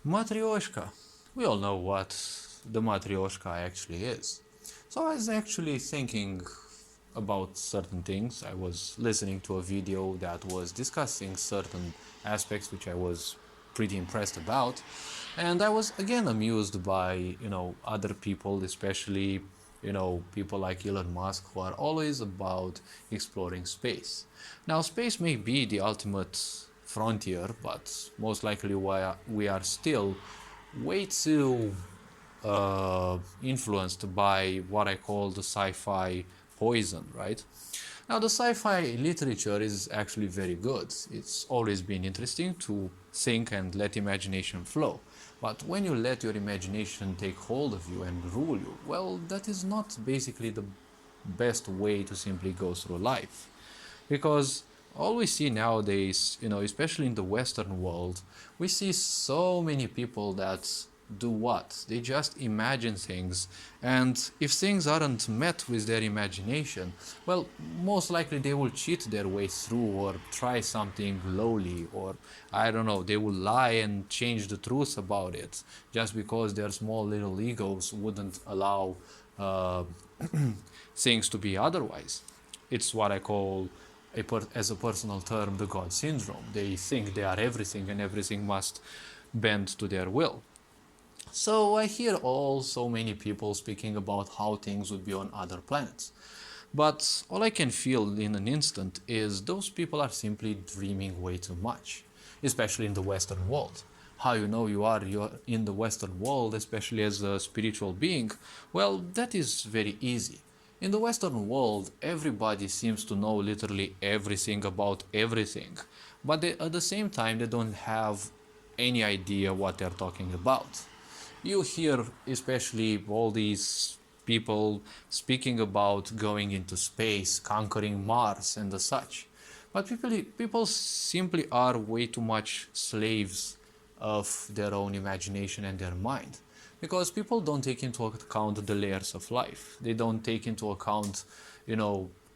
Matrioshka. We all know what the Matrioshka actually is. So I was actually thinking about certain things. I was listening to a video that was discussing certain aspects which I was pretty impressed about. And I was again amused by, other people, especially, people like Elon Musk who are always about exploring space. Now, space may be the ultimate frontier, but most likely we are still way too influenced by what I call the sci-fi poison, right? Now, the sci-fi literature is actually very good. It's always been interesting to think and let imagination flow. But when you let your imagination take hold of you and rule you, well, that is not basically the best way to simply go through life. Because all we see nowadays, especially in the Western world, we see so many people that do what? They just imagine things, and if things aren't met with their imagination, well, most likely they will cheat their way through or try something lowly, or I don't know, they will lie and change the truth about it just because their small little egos wouldn't allow uh, things to be otherwise. It's what I call, as a personal term, the God syndrome. They think they are everything and everything must bend to their will. So I hear all so many people speaking about how things would be on other planets. But all I can feel in an instant is those people are simply dreaming way too much, especially in the Western world. How you're in the Western world, especially as a spiritual being? Well, that is very easy. In the Western world, everybody seems to know literally everything about everything, but at the same time, they don't have any idea what they're talking about. You hear especially all these people speaking about going into space, conquering Mars, and the such. But people simply are way too much slaves of their own imagination and their mind. Because people don't take into account the layers of life. They don't take into account,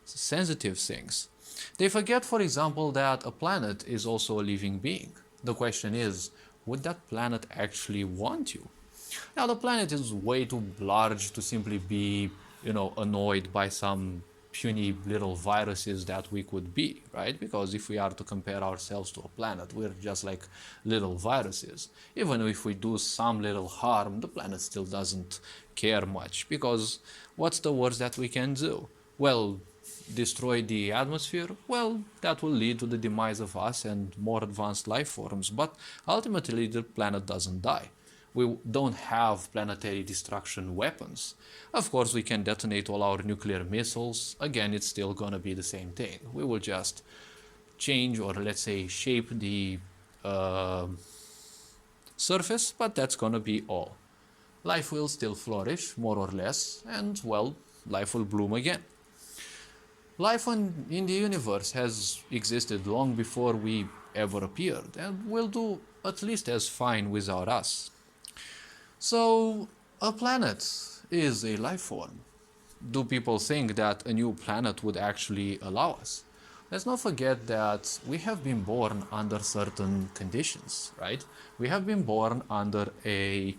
sensitive things. They forget, for example, that a planet is also a living being. The question is, would that planet actually want you? Now, the planet is way too large to simply be, annoyed by some puny little viruses that we could be, right? Because if we are to compare ourselves to a planet, we're just like little viruses. Even if we do some little harm, the planet still doesn't care much, because what's the worst that we can do? Well, destroy the atmosphere? Well, that will lead to the demise of us and more advanced life forms, but ultimately the planet doesn't die. We don't have planetary destruction weapons. Of course, we can detonate all our nuclear missiles. Again, it's still gonna be the same thing. We will just change, or let's say shape the uh, surface, but that's gonna be all. Life will still flourish, more or less, and well, life will bloom again. Life in the universe has existed long before we ever appeared, and will do at least as fine without us. So, a planet is a life form. Do people think that a new planet would actually allow us? Let's not forget that we have been born under certain conditions, right? We have been born under a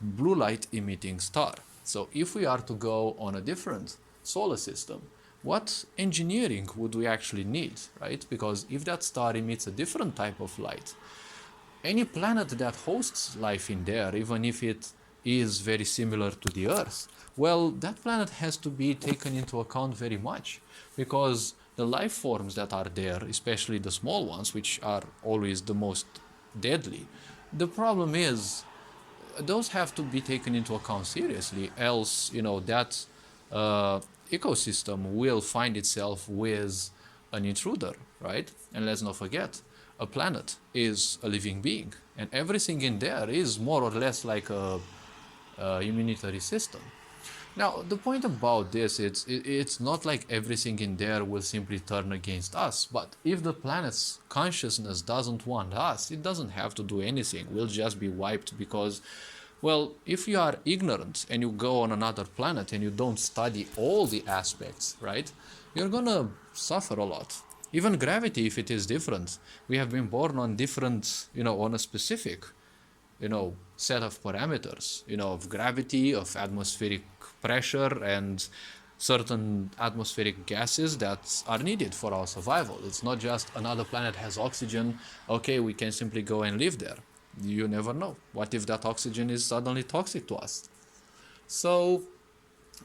blue light emitting star. So if we are to go on a different solar system, what engineering would we actually need, right? Because if that star emits a different type of light, any planet that hosts life in there, even if it is very similar to the Earth, well, that planet has to be taken into account very much, because the life forms that are there, especially the small ones, which are always the most deadly, the problem is those have to be taken into account seriously, else, that uh, ecosystem will find itself with an intruder, right? And let's not forget, a planet is a living being, and everything in there is more or less like a immunitary system. Now, the point about this, it's not like everything in there will simply turn against us, but if the planet's consciousness doesn't want us, it doesn't have to do anything. We'll just be wiped because, well, if you are ignorant and you go on another planet and you don't study all the aspects, right, you're gonna suffer a lot. Even gravity, if it is different, we have been born on different, on a specific set of parameters, of gravity, of atmospheric pressure, and certain atmospheric gases that are needed for our survival. It's not just another planet has oxygen, okay, we can simply go and live there. You never know. What if that oxygen is suddenly toxic to us? So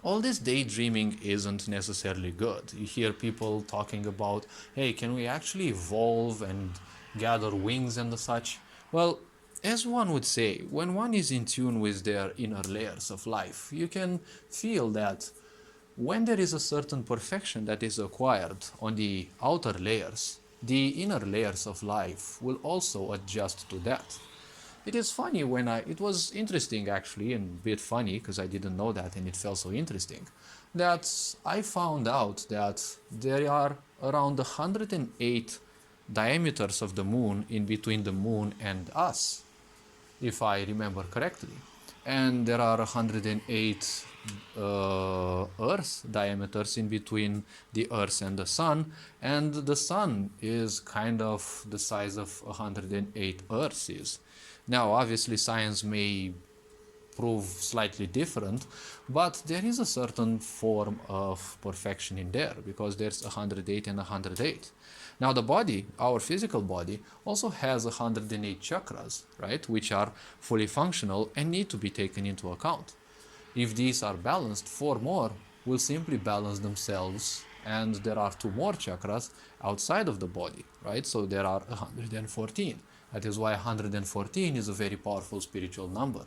all this daydreaming isn't necessarily good. You hear people talking about, hey, can we actually evolve and gather wings and the such? Well, as one would say, when one is in tune with their inner layers of life, you can feel that when there is a certain perfection that is acquired on the outer layers, the inner layers of life will also adjust to that. It is funny it was interesting actually, and a bit funny because I didn't know that and it felt so interesting, that I found out that there are around 108 diameters of the moon in between the moon and us, if I remember correctly. And there are 108 Earth diameters in between the Earth and the Sun, and the Sun is kind of the size of 108 Earths is. Now, obviously, science may prove slightly different, but there is a certain form of perfection in there because there's 108 and 108. Now, the body, our physical body, also has 108 chakras, right, which are fully functional and need to be taken into account. If these are balanced, 4 more will simply balance themselves, and there are 2 more chakras outside of the body, right? So there are 114. That is why 114 is a very powerful spiritual number.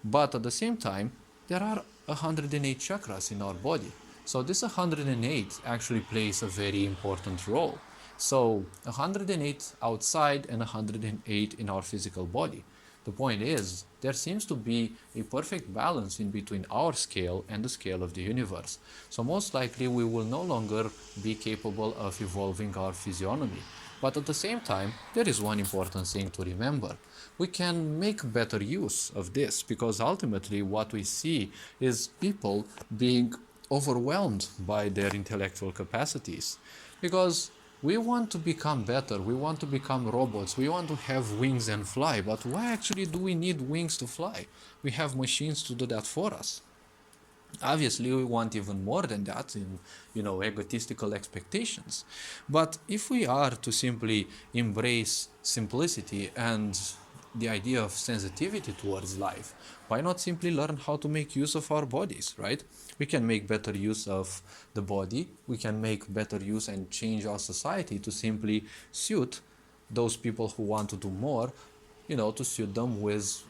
But at the same time, there are 108 chakras in our body. So this 108 actually plays a very important role. So 108 outside and 108 in our physical body. The point is, there seems to be a perfect balance in between our scale and the scale of the universe. So most likely we will no longer be capable of evolving our physiognomy. But at the same time, there is one important thing to remember. We can make better use of this because ultimately what we see is people being overwhelmed by their intellectual capacities. Because we want to become better, we want to become robots, we want to have wings and fly, but why actually do we need wings to fly? We have machines to do that for us. Obviously, we want even more than that in, egotistical expectations. But if we are to simply embrace simplicity and the idea of sensitivity towards life, why not simply learn how to make use of our bodies, right? We can make better use of the body, we can make better use and change our society to simply suit those people who want to do more, to suit them with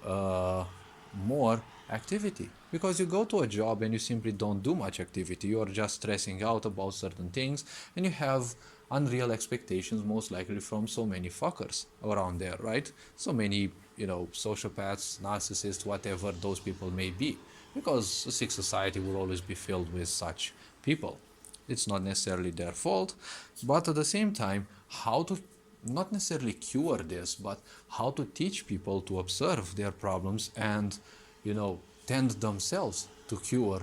more activity. Because you go to a job and you simply don't do much activity, you're just stressing out about certain things and you have unreal expectations most likely from so many fuckers around there, right? So many, sociopaths, narcissists, whatever those people may be. Because a sick society will always be filled with such people. It's not necessarily their fault, but at the same time, how to not necessarily cure this, but how to teach people to observe their problems and, tend themselves to cure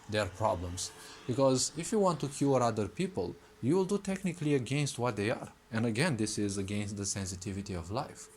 their problems. Because if you want to cure other people, you will do technically against what they are. And again, this is against the sensitivity of life.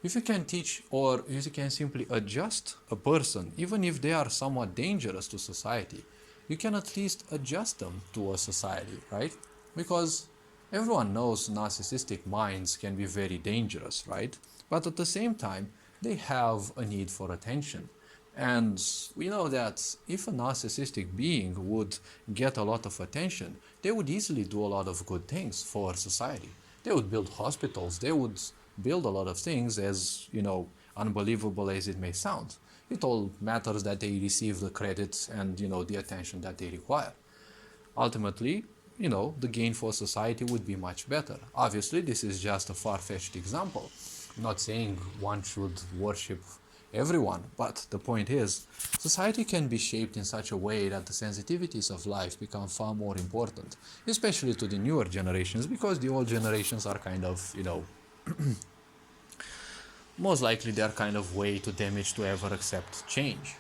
If you can teach or if you can simply adjust a person, even if they are somewhat dangerous to society, you can at least adjust them to a society, right? Because everyone knows narcissistic minds can be very dangerous, right? But at the same time, they have a need for attention. And we know that if a narcissistic being would get a lot of attention, they would easily do a lot of good things for society. They would build hospitals, they would build a lot of things, as, unbelievable as it may sound. It all matters that they receive the credit and, the attention that they require. Ultimately, the gain for society would be much better. Obviously, this is just a far-fetched example. I'm not saying one should worship everyone, but the point is, society can be shaped in such a way that the sensitivities of life become far more important, especially to the newer generations, because the old generations are kind of, most likely they're kind of way too damaged to ever accept change.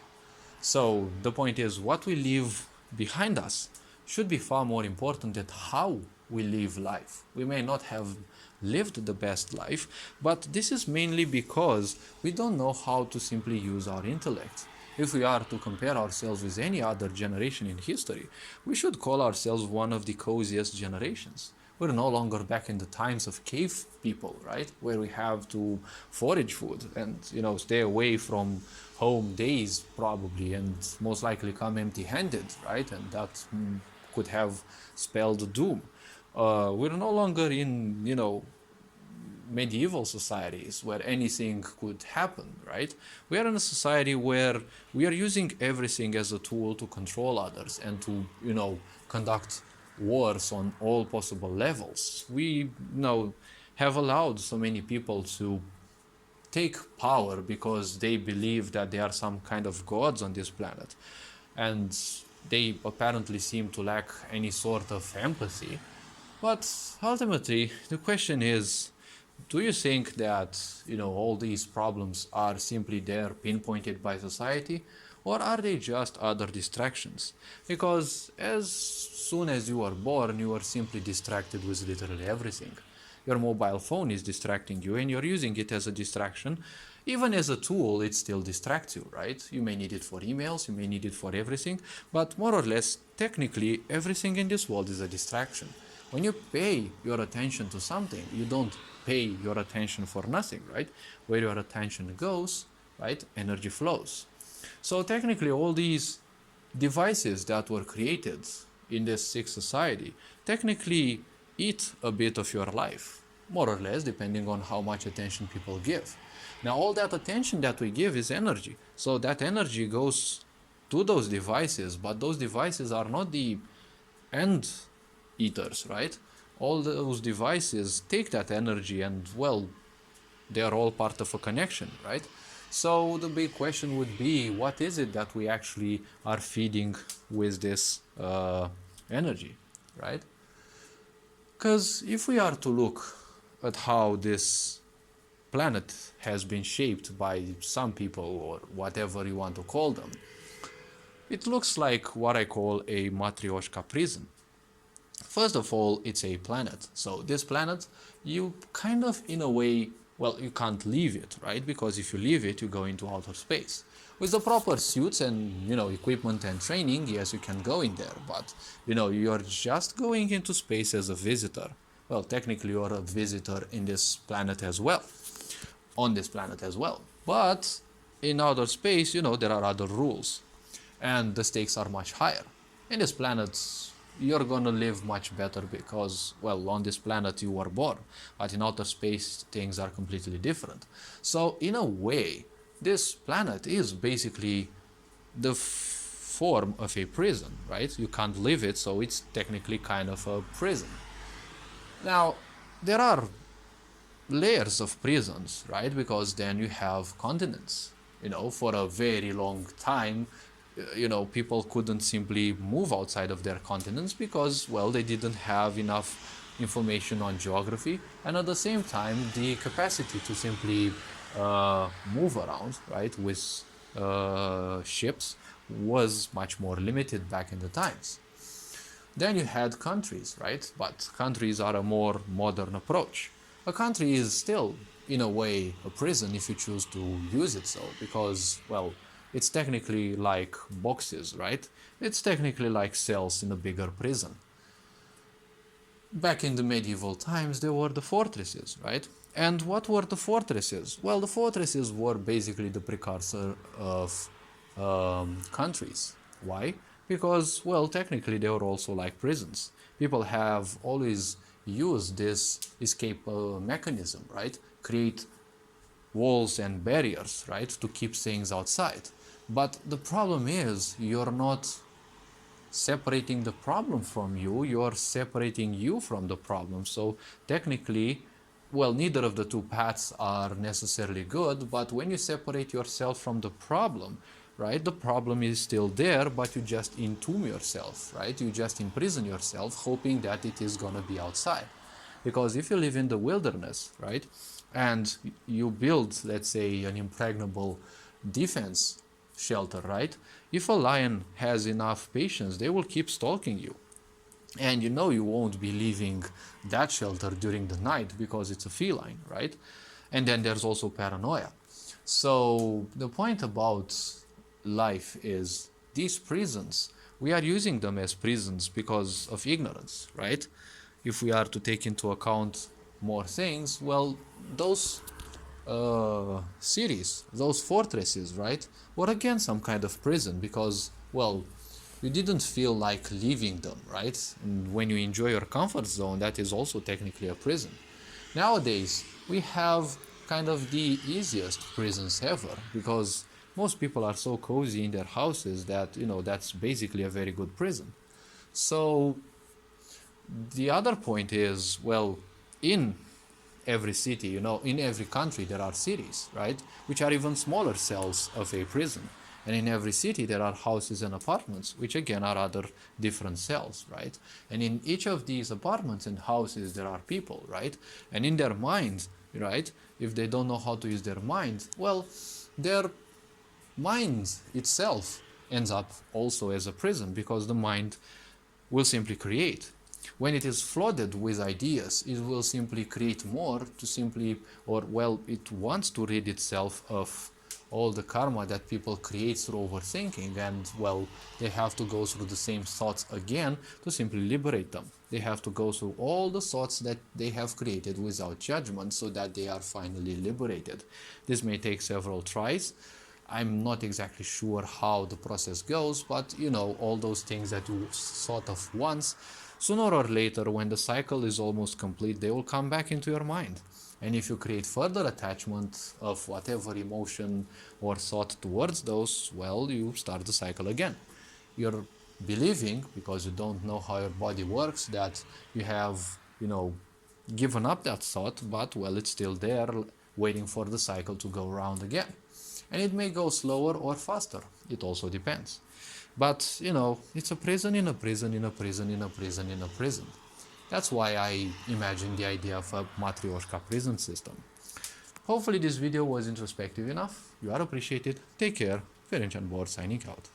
So the point is, what we leave behind us should be far more important than how we live life. We may not have lived the best life, but this is mainly because we don't know how to simply use our intellect. If we are to compare ourselves with any other generation in history, we should call ourselves one of the coziest generations. We're no longer back in the times of cave people, right? Where we have to forage food and, stay away from home days probably, and most likely come empty-handed, right? And that could have spelled doom. We're no longer in, medieval societies where anything could happen, right? We are in a society where we are using everything as a tool to control others and to, conduct wars on all possible levels. We, have allowed so many people to take power because they believe that they are some kind of gods on this planet. And they apparently seem to lack any sort of empathy. But ultimately, the question is, do you think that, all these problems are simply there pinpointed by society, or are they just other distractions? Because as soon as you are born, you are simply distracted with literally everything. Your mobile phone is distracting you and you're using it as a distraction. Even as a tool, it still distracts you, right? You may need it for emails, you may need it for everything, but more or less, technically, everything in this world is a distraction. When you pay your attention to something, you don't pay your attention for nothing, right? Where your attention goes, right, energy flows. So technically, all these devices that were created in this sick society technically eat a bit of your life, more or less, depending on how much attention people give. Now, all that attention that we give is energy. So that energy goes to those devices, but those devices are not the end eaters, right? All those devices take that energy and, well, they are all part of a connection, right? So the big question would be, what is it that we actually are feeding with this energy, right? Because if we are to look at how this planet has been shaped by some people, or whatever you want to call them, it looks like what I call a Matrioshka prison. First of all, it's a planet. So this planet, you kind of, in a way, well, you can't leave it, right? Because if you leave it, you go into outer space. With the proper suits and, equipment and training, yes, you can go in there. But, you're just going into space as a visitor. Well, technically, you're a visitor in this planet as well. On this planet as well. But in outer space, there are other rules. And the stakes are much higher. In this planet, you're gonna live much better because, well, on this planet you were born, but in outer space things are completely different. So in a way, this planet is basically the form of a prison, right? You can't live it, so it's technically kind of a prison. Now, there are layers of prisons, right? Because then you have continents. For a very long time, people couldn't simply move outside of their continents because, well, they didn't have enough information on geography, and at the same time, the capacity to simply move around, right, with ships was much more limited back in the times. Then you had countries, right? But countries are a more modern approach. A country is still, in a way, a prison if you choose to use it so, because, well, it's technically like boxes, right? It's technically like cells in a bigger prison. Back in the medieval times, there were the fortresses, right? And what were the fortresses? Well, the fortresses were basically the precursor of countries. Why? Because, well, technically they were also like prisons. People have always used this escape mechanism, right? Create walls and barriers, right, to keep things outside. But the problem is, you're not separating the problem from you, you're separating you from the problem. So technically, well, neither of the two paths are necessarily good, but when you separate yourself from the problem, right, the problem is still there, but you just entomb yourself, right? You just imprison yourself, hoping that it is gonna be outside. Because if you live in the wilderness, right, and you build, let's say, an impregnable defense shelter, right? If a lion has enough patience, they will keep stalking you. And you know you won't be leaving that shelter during the night because it's a feline, right? And then there's also paranoia. So the point about life is these prisons, we are using them as prisons because of ignorance, right? If we are to take into account more things, well, those cities, those fortresses, right, were again some kind of prison because, well, you didn't feel like leaving them, right? And when you enjoy your comfort zone, that is also technically a prison. Nowadays, we have kind of the easiest prisons ever because most people are so cozy in their houses that, you know, that's basically a very good prison. So the other point is, well, in every city, you know, in every country there are cities, right, which are even smaller cells of a prison. And in every city there are houses and apartments, which again are other different cells, right? And in each of these apartments and houses there are people, right? And in their minds, right, if they don't know how to use their minds, well, their mind itself ends up also as a prison because the mind will simply create. When it is flooded with ideas, it will simply create more to simply, or well, it wants to rid itself of all the karma that people create through overthinking, and well, they have to go through the same thoughts again to simply liberate them. They have to go through all the thoughts that they have created without judgment so that they are finally liberated. This may take several tries. I'm not exactly sure how the process goes, but you know, all those things that you thought of once, sooner or later, when the cycle is almost complete, they will come back into your mind. And if you create further attachment of whatever emotion or thought towards those, well, you start the cycle again. You're believing, because you don't know how your body works, that you have, you know, given up that thought, but well, it's still there, waiting for the cycle to go around again. And it may go slower or faster, it also depends. But you know, it's a prison in a prison in a prison in a prison in a prison. That's why I imagine the idea of a Matrioshka prison system. Hopefully this video was introspective enough. You are appreciated. Take care. Ferenc on board signing out.